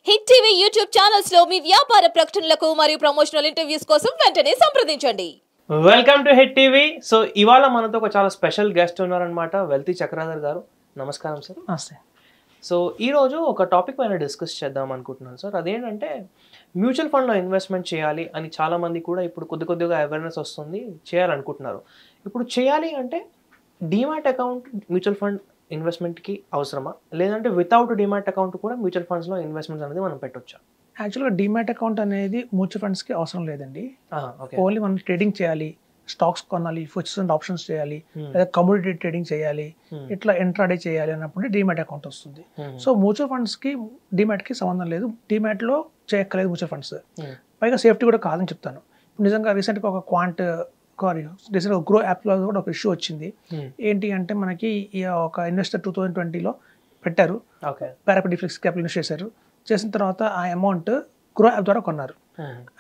Hit TV YouTube channels లో మీ వ్యాపార ప్రకటనలకు మరియు ప్రమోషనల్ ఇంటర్వ్యూస్ కోసం వెంటనే సంప్రదించండి. Welcome to hit TV. So ఇవాళ మనతో ఒక చాలా స్పెషల్ గెస్ట్ ఉన్నారనమాట, వెల్తీ చక్రధర్ గారు. నమస్కారం సార్. నమస్తే. సో ఈరోజు ఒక టాపిక్ పైన డిస్కస్ చేద్దాం అనుకుంటున్నాను సార్. అదేంటంటే మ్యూచువల్ ఫండ్లో ఇన్వెస్ట్మెంట్ చేయాలి అని చాలామంది కూడా ఇప్పుడు కొద్దిగా అవేర్నెస్ వస్తుంది, చేయాలనుకుంటున్నారు. ఇప్పుడు చేయాలి అంటే డీమాట్ అకౌంట్ మ్యూచువల్ ఫండ్ ఇన్వెస్ట్మెంట్కి అవసరమా, లేదంటే వితౌట్ డీమాట్ అకౌంట్ కూడా మ్యూచువల్ ఫండ్స్లో ఇన్వెస్ట్మెంట్స్ అనేది మనం పెట్టొచ్చా? యాక్చువల్గా డీమాట్ అకౌంట్ అనేది మ్యూచువల్ ఫండ్స్కి అవసరం లేదండి. ఓన్లీ మనం ట్రేడింగ్ చేయాలి, స్టాక్స్ కొనాలి, ఫ్యూచర్స్ అండ్ ఆప్షన్స్ చేయాలి, లేదా కమోడిటీ ట్రేడింగ్ చేయాలి, ఇట్లా ఇంట్రాడే చేయాలి అన్నప్పుడు డీమాట్ అకౌంట్ వస్తుంది. సో మ్యూచువల్ ఫండ్స్కి డీమాట్కి సంబంధం లేదు, డీమాట్లో చేయక్కర్లేదు మ్యూచువల్ ఫండ్స్. పైగా సేఫ్టీ కూడా కాదని చెప్తాను. నిజంగా రీసెంట్గా ఒక రీసెంట్గా గ్రో యాప్లో కూడా ఒక ఇష్యూ వచ్చింది. ఏంటి అంటే మనకి ఒక ఇన్వెస్టర్ 2020లో పెట్టారు, పారాపెడిఫ్లిక్స్ క్యాపిటల్ ఇన్వెస్ట్ చేశారు. చేసిన తర్వాత ఆ అమౌంట్ గ్రో యాప్ ద్వారా కొన్నారు.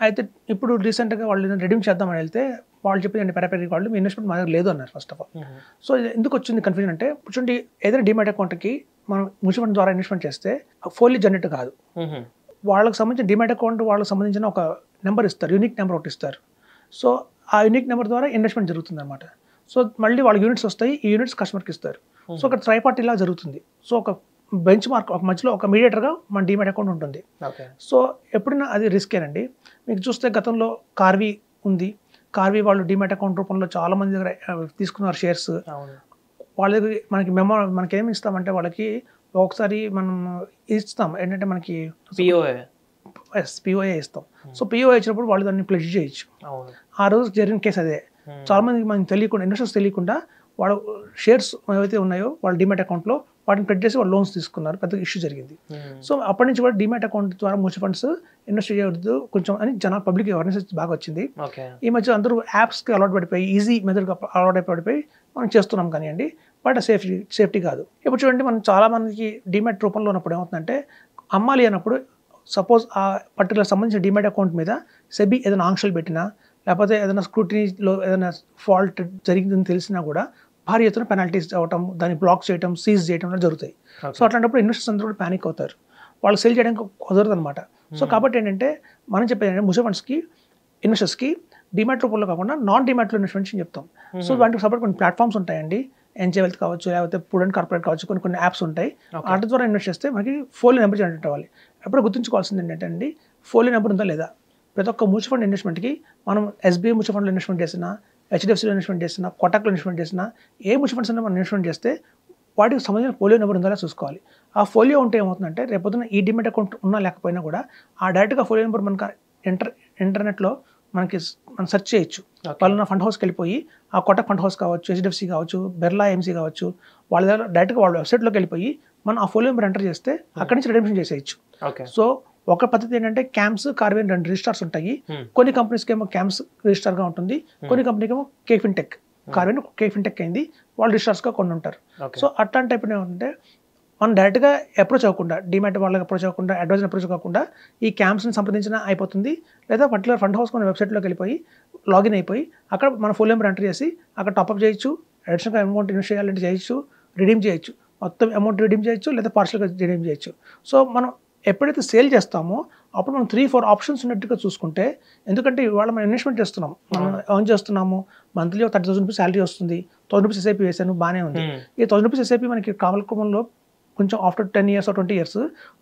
అయితే ఇప్పుడు రీసెంట్గా వాళ్ళు రెడీమ్ చేద్దామని వెళ్తే వాళ్ళు చెప్పింది పారాపెడిక్ వాళ్ళు మీ ఇన్వెస్ట్మెంట్ మా దగ్గర లేదు అన్నారు ఫస్ట్ ఆఫ్ ఆల్. సో ఎందుకు వచ్చింది కన్ఫ్యూజన్ అంటే, చూడండి ఏదైనా డీమాట్ అకౌంట్కి మనం మ్యూచువల్ ఫండ్ ద్వారా ఇన్వెస్ట్మెంట్ చేస్తే ఫోల్లీ జనరేట్ కాదు. వాళ్ళకి సంబంధించిన డీమాట్ అకౌంట్ వాళ్ళకి సంబంధించిన ఒక నెంబర్ ఇస్తారు, యూనిక్ నెంబర్ ఒకటి ఇస్తారు. సో ఆ యూనిక్ నెంబర్ ద్వారా ఇన్వెస్ట్మెంట్ జరుగుతుంది అనమాట. సో మళ్ళీ వాళ్ళ యూనిట్స్ వస్తాయి, ఈ యూనిట్స్ కస్టమర్కి ఇస్తారు. సో ఒక ట్రై పార్టీలా జరుగుతుంది. సో ఒక బెంచ్ మార్క్, ఒక మధ్యలో ఒక మీడియేటర్గా మన డీమాట్ అకౌంట్ ఉంటుంది. సో ఎప్పుడైనా అది రిస్కేనండి. మీకు చూస్తే గతంలో కార్వీ ఉంది, కార్వీ వాళ్ళు డీమాట్ అకౌంట్ రూపంలో చాలా మంది దగ్గర తీసుకున్నారు షేర్స్. వాళ్ళ దగ్గర మనకి ఏమి ఇస్తామంటే వాళ్ళకి ఒకసారి మనం ఇస్తాం ఏంటంటే మనకి పిఓఏ ఇస్తాం. సో పిఓఏ ఇచ్చినప్పుడు వాళ్ళు దాన్ని ప్లెడ్జ్ చేయొచ్చు. ఆ రోజు జరిగిన కేసు అదే. చాలా మందికి మనకి తెలియకుండా, ఇన్వెస్టర్స్ తెలియకుండా వాళ్ళు షేర్స్ ఏవైతే ఉన్నాయో వాళ్ళ డీమాట్ అకౌంట్లో వాటిని ప్లెడ్జ్ చేసి వాళ్ళు లోన్స్ తీసుకున్నారు, పెద్ద ఇష్యూ జరిగింది. సో అప్పటి నుంచి కూడా డీమాట్ అకౌంట్ ద్వారా మ్యూచువల్ ఫండ్స్ ఇన్వెస్ట్ చేయవద్దు కొంచెం అని జనాలు పబ్లిక్ అవేర్నెస్ బాగా వచ్చింది. ఈ మధ్య అందరూ యాప్స్కి అలవాటు పడిపోయి, ఈజీ మెథడ్గా అలవాటు పడిపోయి మనం చేస్తున్నాం కానివ్వండి, బట్ సేఫ్టీ కాదు. ఇప్పుడు చూడండి, మనం చాలా మందికి డీమాట్ రూపంలో ఉన్నప్పుడు ఏమవుతుందంటే, అమ్మాలి అన్నప్పుడు సపోజ్ ఆ పర్టికులర్ సంబంధించిన డీమాట్ అకౌంట్ మీద సెబీ ఏదైనా ఆంక్షలు పెట్టినా, లేకపోతే ఏదైనా స్క్రూటినీలో ఏదైనా ఫాల్ట్ జరిగిందని తెలిసినా కూడా భారీ ఎత్తున పెనాల్టీస్ అవ్వటం, దాన్ని బ్లాక్ చేయడం, సీజ్ చేయడం జరుగుతాయి. సో అట్లాంటప్పుడు ఇన్వెస్టర్స్ అందరూ కూడా ప్యానిక్ అవుతారు, వాళ్ళు సేల్ చేయడానికి కుదరదు అనమాట. సో కాబట్టి ఏంటంటే మనం చెప్పేది ఏంటంటే మ్యూచువల్ ఫండ్స్కి ఇన్వెస్టర్స్కి డీమాట్ రూపంలో కాకుండా నాన్ డీమాట్లో ఇన్వెస్ట్మెంట్స్ అని చెప్తాం. సో వాటికి సపరేట్ కొన్ని ప్లాట్ఫామ్స్ ఉంటాయండి, ఎన్జే వెల్త్ కావచ్చు, లేకపోతే ప్రుడెంట్ కార్పొరేట్ కావచ్చు, కొన్ని యాప్స్ ఉంటాయి. వాటి ద్వారా ఇన్వెస్ట్ చేస్తే మనకి ఫోన్లో నెంబర్ జనరేట్ అవ్వాలి. ఎప్పుడు గుర్తుంచుకోవాల్సింది ఏంటంటే అండి, ఫోన్లో నెంబర్ ఉందా లేదా. ప్రతి ఒక్క మ్యూచువల్ ఫండ్ ఇన్వెస్ట్మెంట్కి మనం ఎస్బీఐ మ్యూచువల్ ఫండ్లో ఇన్వెస్ట్మెంట్ చేసినా, హెచ్డిఎఫ్సీలో ఇన్వెస్ట్మెంట్ చేసినా, కోటక్లో ఇన్వెస్ట్మెంట్ చేసినా, ఏ మ్యూచువల్ ఫండ్స్ అయినా మనం ఇన్వెస్ట్మెంట్ చేస్తే వాటికి సంబంధించిన ఫోలియో నెంబర్ ఉందా చూసుకోవాలి. ఆ ఫోలియో ఉంటే ఏమవుతుందంటే రేపొద్దున ఈ డీమాట్ అకౌంట్ ఉన్నా లేకపోయినా కూడా ఆ డైరెక్ట్గా ఫోలియో నెంబర్ మనకు ఇంటర్నెట్లో మనం సెర్చ్ చేయొచ్చు. వాళ్ళ ఫండ్ హౌస్కి వెళ్ళిపోయి ఆ కోటక్ ఫండ్ హౌస్ కావచ్చు, హెచ్డిఎఫ్సీ కావచ్చు, బిర్లా ఎంసీ కావచ్చు, వాళ్ళ దగ్గర డైరెక్ట్గా వాళ్ళ వెబ్సైట్లోకి వెళ్ళిపోయి మనం ఆ ఫోలియో నెంబర్ ఎంటర్ చేస్తే అక్కడి నుంచి రిడెంప్షన్ చేసేయచ్చు. సో ఒక పద్ధతి ఏంటంటే క్యాంప్స్, కార్వీ 2 రిజిస్టార్స్ ఉంటాయి. కొన్ని కంపెనీస్కి ఏమో క్యాంప్స్ రిజిస్టార్గా ఉంటుంది, కొన్ని కంపెనీకి ఏమో కేఫిన్టెక్, కార్వీ కేఫిన్టెక్ అయింది, వాళ్ళు రిజిస్టార్స్గా కొన్ని ఉంటారు. సో అట్లాంటి టైప్ ఏమంటే మనం డైరెక్ట్గా అప్రోచ్ అవ్వకుండా, డీమాట్ వాళ్ళకి అప్రోచ్ అవ్వకుండా, అడ్వైజర్ అప్రోచ్ కాకుండా ఈ క్యాంప్స్ని సంప్రదించిన అయిపోతుంది. లేదా పర్టికులర్ ఫండ్ హౌస్ మన వెబ్సైట్లోకి వెళ్ళిపోయి లాగిన్ అయిపోయి అక్కడ మన ఫోన్ నెంబర్ ఎంటర్ చేసి అక్కడ టాప్అప్ చేయొచ్చు, అడిషనల్గా అమౌంట్ ఇన్వెస్ట్ చేయాలంటే చేయొచ్చు, రిడీమ్ చేయొచ్చు, మొత్తం అమౌంట్ రిడీమ్ చేయొచ్చు, లేదా పార్షల్గా రిడీమ్ చేయొచ్చు. సో మనం ఎప్పుడైతే సేల్ చేస్తామో అప్పుడు మనం 3-4 ఆప్షన్స్ ఉన్నట్టుగా చూసుకుంటే, ఎందుకంటే ఇవాళ మనం ఇన్వెస్ట్మెంట్ చేస్తున్నాం, మనం ఎర్న్ చేస్తున్నాము, మంత్లీ 30,000 రూపీస్ శాలరీ వస్తుంది, 1,000 రూపీస్ ఎస్ఐపీ వేసాను, బాగానే ఉంది. ఈ 1,000 రూపీస్ ఎస్ఐపీ మనకి కాలక్రమంలో కొంచెం ఆఫ్టర్ 10 years or 20 years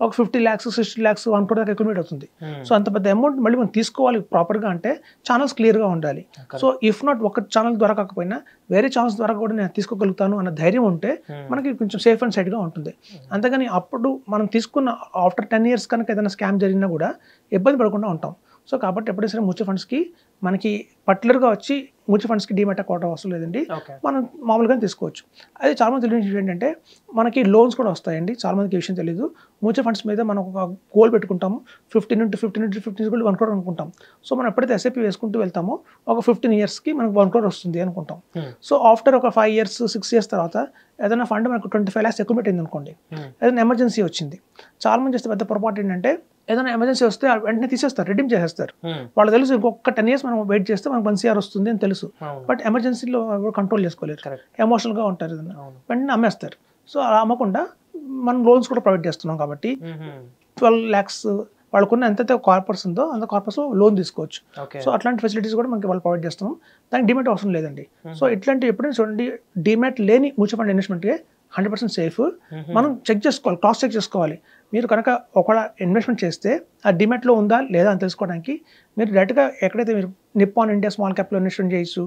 ఒక 50 lakhs, 60 lakhs, 1 crore దాకా అక్యుమిలేట్ అవుతుంది. సో అంత పెద్ద అమౌంట్ మళ్ళీ మనం తీసుకోవాలి ప్రాపర్గా అంటే ఛానల్స్ క్లియర్గా ఉండాలి. సో ఇఫ్ నాట్ ఒక ఛానల్ ద్వారా కాకపోయినా వేరే ఛానల్స్ ద్వారా కూడా నేను తీసుకోగలుగుతాను అన్న ధైర్యం ఉంటే మనకి కొంచెం సేఫ్ అండ్ సైడ్గా ఉంటుంది. అంతేగాని అప్పుడు మనం తీసుకున్న ఆఫ్టర్ 10 years కనుక ఏదైనా స్కామ్ జరిగినా కూడా ఇబ్బంది పడకుండా ఉంటాం. సో కాబట్టి ఎప్పుడైనా సరే మ్యూచువల్ ఫండ్స్కి మనకి పర్టికులర్గా వచ్చి మ్యూచువల్ ఫండ్స్కి డీమాట్ అకౌంట్ అవసరం లేదండి, మనం మామూలుగానే తీసుకోవచ్చు. అది చాలామంది తెలియని విషయం ఏంటంటే మనకి లోన్స్ కూడా వస్తాయండి. చాలామందికి విషయం తెలియదు. మ్యూచువల్ ఫండ్స్ మీద మనం ఒక గోల్ పెట్టుకుంటాము, 15 into 1 crore అనుకుంటాం. సో మనం ఎప్పుడైతే ఎస్ఐపీ వేసుకుంటూ వెళ్తామో ఒక 15 yearsకి మనకు 1 crore వస్తుంది అనుకుంటాం. సో ఆఫ్టర్ ఒక 5 years, 6 years తర్వాత ఏదైనా ఫండ్ మనకు 25 lakhs అక్యుమిలేట్ అయింది అనుకోండి, ఏదైనా ఎమర్జెన్సీ వచ్చింది. చాలామంది చేస్తే పెద్ద పొరపాటు ఏంటంటే ఏదైనా ఎమర్జెన్సీ వస్తే వెంటనే తీసేస్తారు, రిడీమ్ చేసేస్తారు. వాళ్ళు తెలుసు ఇంకొక 10 years మనం వెయిట్ చేస్తే మనకు 1 CR వస్తుంది అని తెలుసు. బట్ ఎమర్జెన్సీలో కంట్రోల్ చేసుకోలేరు, ఎమోషనల్గా ఉంటారు, ఏదైనా వెంటనే అమ్మేస్తారు. సో అలా అమ్మకుండా మనం లోన్స్ కూడా ప్రొవైడ్ చేస్తున్నాం కాబట్టి 12 lakhs వాళ్ళకున్న ఎంతైతే కార్పస్ ఉందో అంత కార్పస్ లోన్ తీసుకోవచ్చు. ఓకే. సో అట్లాంటి ఫెసిలిటీస్ కూడా మనకి వాళ్ళు ప్రొవైడ్ చేస్తాం. దానికి డిమాట్ అవసరం లేదండి. సో ఇట్లాంటి ఎప్పుడైనా చూడండి, డిమాట్ లేని మ్యూచువల్ ఫండ్ ఇన్వెస్ట్మెంట్కి 100% సేఫ్. మనం చెక్ చేసుకోవాలి, క్రాస్ చెక్ చేసుకోవాలి. మీరు కనుక ఒకవేళ ఇన్వెస్ట్మెంట్ చేస్తే ఆ డిమాట్లో ఉందా లేదా అని తెలుసుకోవడానికి మీరు డైరెక్ట్గా ఎక్కడైతే మీరు నిప్పాన్ ఇండియా స్మాల్ క్యాప్లో ఇన్వెస్ట్మెంట్ చేయొచ్చు,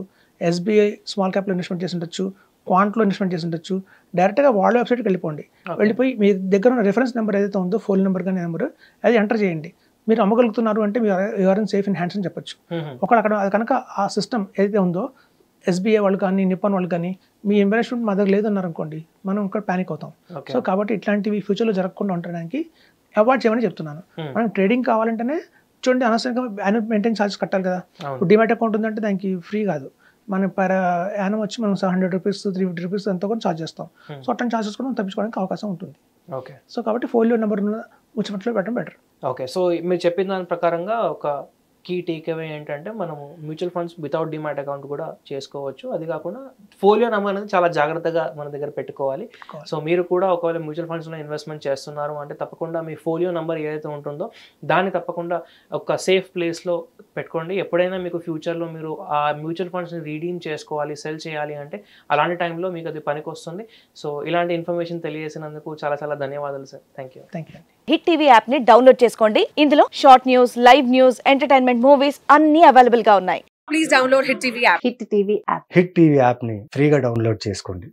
SBI స్మాల్ క్యాప్లో ఇన్వెస్ట్మెంట్ చేసి ఉండొచ్చు, క్వాంట్లో ఇన్వెస్ట్మెంట్ చేసి ఉండొచ్చు. డైరెక్ట్గా వాళ్ళ వెబ్సైట్కి వెళ్ళిపోండి. వెళ్ళిపోయి మీ దగ్గర ఉన్న రిఫరెన్స్ నెంబర్ ఏదైతే ఉందో, ఫోన్ నెంబర్ కానీ నెంబర్, అది ఎంటర్ చేయండి. మీరు అమ్మగలుగుతున్నారు అంటే మీరు you're in safe in hands అని చెప్పొచ్చు. ఒకవేళ అక్కడ అది కనుక ఆ సిస్టమ్ ఏదైతే ఉందో, SBI వాళ్ళు కానీ నిప్పాన్ వాళ్ళు కానీ మీ ఇన్వెస్ట్మెంట్ మా దగ్గర లేదన్నారు అనుకోండి, మనం ఇక్కడ ప్యానిక్ అవుతాం. సో కాబట్టి ఇట్లాంటివి ఫ్యూచర్లో జరగకుండా ఉండడానికి అవాయిడ్ చేయమని చెప్తున్నాను. మనం ట్రేడింగ్ కావాలంటేనే చూడండి, అనవసరంగా యాన్యువల్ మెయింటెనెన్స్ ఛార్జెస్ కట్టాలి కదా. ఇప్పుడు డిమాట్ అకౌంట్ ఉందంటే దానికి ఫ్రీ కాదు, మనం పర్ యానం వచ్చి మనం 100 రూపీస్ 350 రూపీస్ ఎంతో కూడా ఛార్జ్ చేస్తాం. సో అట్లాంటి ఛార్జెస్ కూడా తప్పించుకోవడానికి అవకాశం ఉంటుంది. ఓకే. సో కాబట్టి ఫోలియో నెంబర్ ఉన్న మ్యూచువల్ ఫండ్స్లో పెట్టడం బెటర్. ఓకే. సో మీరు చెప్పిన దాని ప్రకారంగా ఒక కీ టేక్అవే ఏంటంటే మనము mutual funds without demat account కూడా చేసుకోవచ్చు. అది కాకుండా ఫోలియో నెంబర్ అనేది చాలా జాగ్రత్తగా మన దగ్గర పెట్టుకోవాలి. సో మీరు కూడా ఒకవేళ మ్యూచువల్ ఫండ్స్లో ఇన్వెస్ట్మెంట్ చేస్తున్నారు అంటే తప్పకుండా మీ ఫోలియో నెంబర్ ఏదైతే ఉంటుందో దాన్ని తప్పకుండా ఒక సేఫ్ ప్లేస్లో పెట్టుకోండి. ఎప్పుడైనా మీకు ఫ్యూచర్లో మీరు ఆ మ్యూచువల్ ఫండ్స్ని రీడీమ్ చేసుకోవాలి, సెల్ చేయాలి అంటే అలాంటి టైంలో మీకు అది పనికి వస్తుంది. సో ఇలాంటి ఇన్ఫర్మేషన్ తెలియజేసినందుకు చాలా చాలా ధన్యవాదాలు sir. Thank you. Hit TV app ని డౌన్లోడ్ చేసుకోండి. ఇందులో short news, live news, entertainment, movies అన్ని అవైలబుల్ గా ఉన్నాయి. Please download hit TV app. Hit TV app ని ఫ్రీగా డౌన్లోడ్ చేసుకోండి.